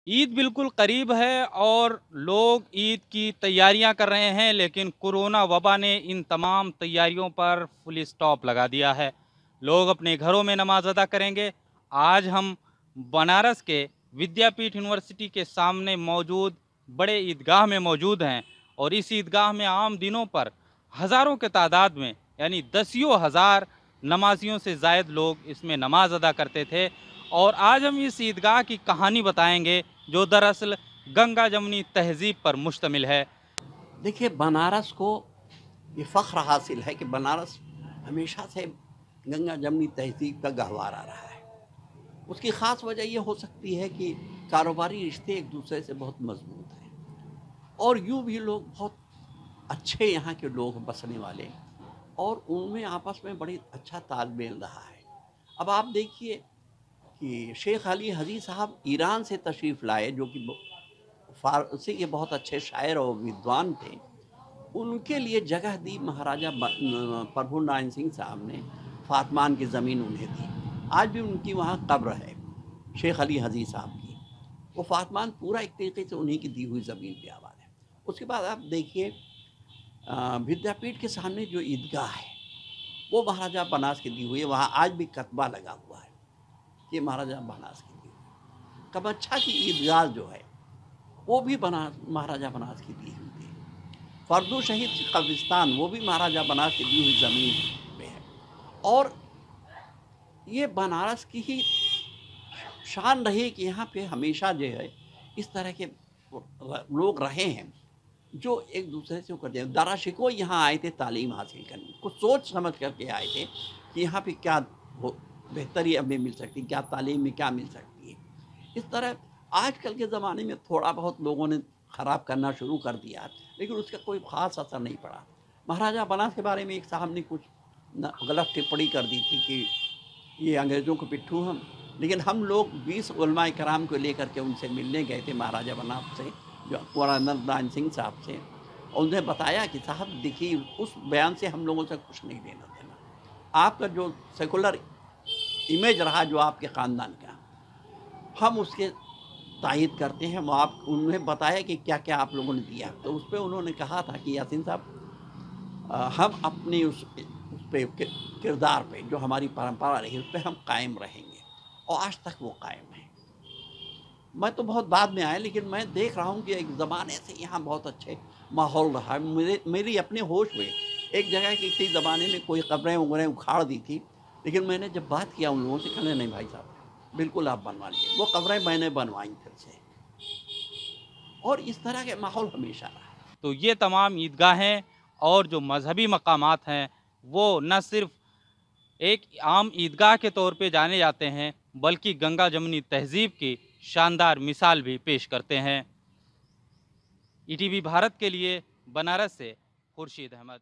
ईद बिल्कुल करीब है और लोग ईद की तैयारियां कर रहे हैं, लेकिन कोरोना वबा ने इन तमाम तैयारियों पर फुल स्टॉप लगा दिया है। लोग अपने घरों में नमाज अदा करेंगे। आज हम बनारस के विद्यापीठ यूनिवर्सिटी के सामने मौजूद बड़े ईदगाह में मौजूद हैं और इस ईदगाह में आम दिनों पर हज़ारों के तादाद में यानी दसियों हज़ार नमाजियों से ज़ायद लोग इसमें नमाज अदा करते थे। और आज हम इस ईदगाह की कहानी बताएंगे जो दरअसल गंगा जमुनी तहजीब पर मुश्तमिल है। देखिए, बनारस को ये फ़ख्र हासिल है कि बनारस हमेशा से गंगा जमुनी तहज़ीब का गहवारा रहा है। उसकी ख़ास वजह ये हो सकती है कि कारोबारी रिश्ते एक दूसरे से बहुत मज़बूत हैं और यूँ भी लोग बहुत अच्छे यहाँ के लोग बसने वाले और उनमें आपस में बड़ी अच्छा तालमेल रहा है। अब आप देखिए कि शेख अली हजी साहब ईरान से तशरीफ़ लाए, जो कि फ़ारसी के बहुत अच्छे शायर और विद्वान थे। उनके लिए जगह दी महाराजा प्रभु नारायण सिंह साहब ने, फ़ातमान की ज़मीन उन्हें दी। आज भी उनकी वहाँ कब्र है, शेख अली हजी साहब की। वो फ़ातमान पूरा एक तरीके से उन्हीं की दी हुई ज़मीन पे आबाद है। उसके बाद आप देखिए, विद्यापीठ के सामने जो ईदगाह है वो महाराजा बनास की दी हुई है। वहाँ आज भी कतबा लगा हुआ है, ये महाराजा बनास की दी हुई। कमच्छा की ईदगाह जो है वो भी महाराजा बनास की दी हुई थी। फर्दो शहीद कब्रिस्तान वो भी महाराजा बनास की दी हुई ज़मीन पे है। और ये बनारस की ही शान रही कि यहाँ पे हमेशा जो है इस तरह के लोग रहे हैं जो एक दूसरे से करते हैं। दारा शिकोह यहाँ आए थे तालीम हासिल करने, कुछ सोच समझ करके आए थे कि यहाँ पे क्या बेहतरी हमें मिल सकती है, क्या तालीम में क्या मिल सकती है। इस तरह आजकल के ज़माने में थोड़ा बहुत लोगों ने ख़राब करना शुरू कर दिया, लेकिन उसका कोई ख़ास असर नहीं पड़ा। महाराजा बनास के बारे में एक साहब ने कुछ गलत टिप्पणी कर दी थी कि ये अंग्रेज़ों के पिट्ठू हम। लेकिन हम लोग 20 उलमाए कराम को लेकर के उनसे मिलने गए थे, महाराजा बनास से, जो कुँवर नारायण सिंह साहब से। और उन्हें बताया कि साहब देखिए, उस बयान से हम लोगों से कुछ नहीं लेना देना। आपका जो सेकुलर इमेज रहा जो आपके ख़ानदान का, हम उसके तायद करते हैं। वो आप उन्हें बताया कि क्या-क्या आप लोगों ने दिया। तो उस पे उन्होंने कहा था कि यासीन साहब, हम अपनी उस पे किरदार पे जो हमारी परंपरा रही उस पे हम कायम रहेंगे और आज तक वो कायम है। मैं तो बहुत बाद में आया, लेकिन मैं देख रहा हूँ कि एक ज़माने से यहाँ बहुत अच्छे माहौल रहा है। मेरी अपने होश में एक जगह किसी ज़माने में कोई कब्रें-वब्रें उखाड़ दी थी, लेकिन मैंने जब बात किया उन लोगों से, कहने नहीं भाई साहब, बिल्कुल आप बनवा लीजिए। वो कब्रें मैंने बनवाई फिर से और इस तरह के माहौल हमेशा रहा है। तो ये तमाम ईदगाहें और जो मजहबी मकामात हैं वो न सिर्फ एक आम ईदगाह के तौर पे जाने जाते हैं, बल्कि गंगा जमुनी तहजीब की शानदार मिसाल भी पेश करते हैं। ईटीवी भारत के लिए बनारस से खुर्शीद अहमद।